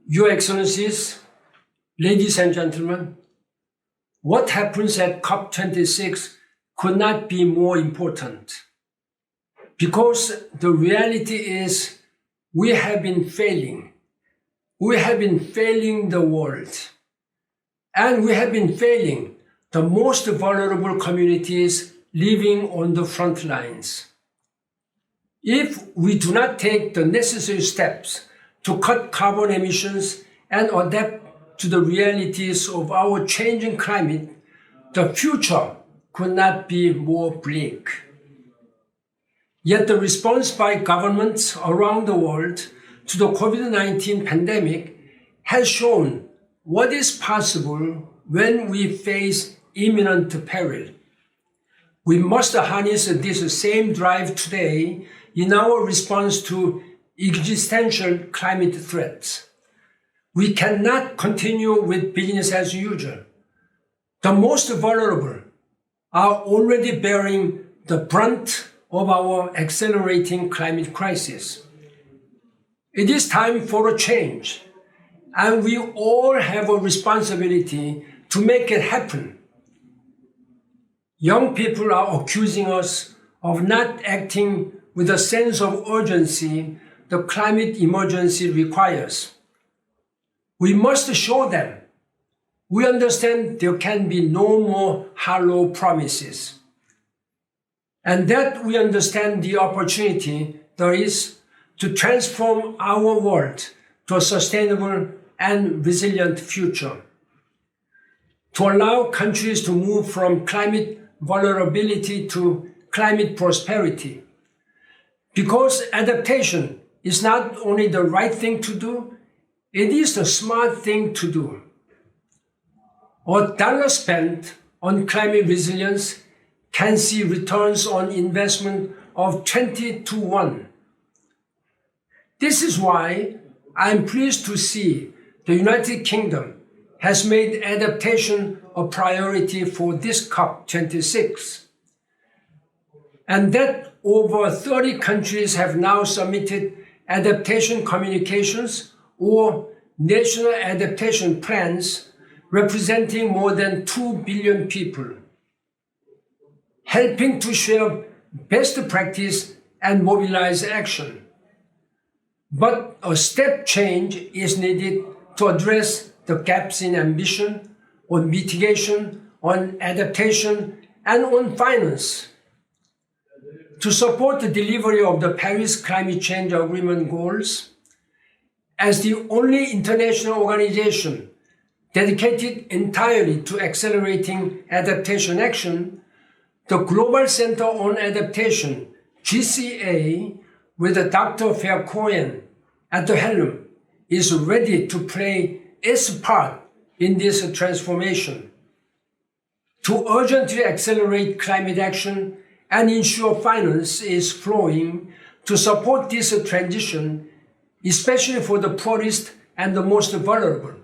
Your Excellencies, ladies and gentlemen, what happens at COP26 could not be more important, because the reality is we have been failing. We have been failing the world, and we have been failing the most vulnerable communities living on the front lines. If we do not take the necessary steps to cut carbon emissions and adapt to the realities of our changing climate, the future could not be more bleak. Yet the response by governments around the world to the COVID-19 pandemic has shown what is possible when we face imminent peril. We must harness this same drive today in our response to existential climate threats. We cannot continue with business as usual. The most vulnerable are already bearing the brunt of our accelerating climate crisis. It is time for a change, and we all have a responsibility to make it happen. Young people are accusing us of not acting with a sense of urgency the climate emergency requires. We must show them we understand there can be no more hollow promises, and that we understand the opportunity there is to transform our world to a sustainable and resilient future, to allow countries to move from climate vulnerability to climate prosperity. Because adaptation is not only the right thing to do, it is the smart thing to do. $1 spent on climate resilience can see returns on investment of 20 to 1. This is why I'm pleased to see the United Kingdom has made adaptation a priority for this COP26, and that over 30 countries have now submitted adaptation communications or national adaptation plans representing more than 2 billion people, helping to share best practice and mobilize action. But a step change is needed to address the gaps in ambition, on mitigation, on adaptation, and on finance. To support the delivery of the Paris Climate Change Agreement goals, as the only international organization dedicated entirely to accelerating adaptation action, the Global Center on Adaptation, GCA, with Dr. Verkooyen at the helm, is ready to play its part in this transformation. To urgently accelerate climate action and ensure finance is flowing to support this transition, especially for the poorest and the most vulnerable.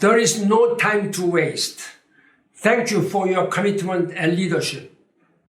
There is no time to waste. Thank you for your commitment and leadership.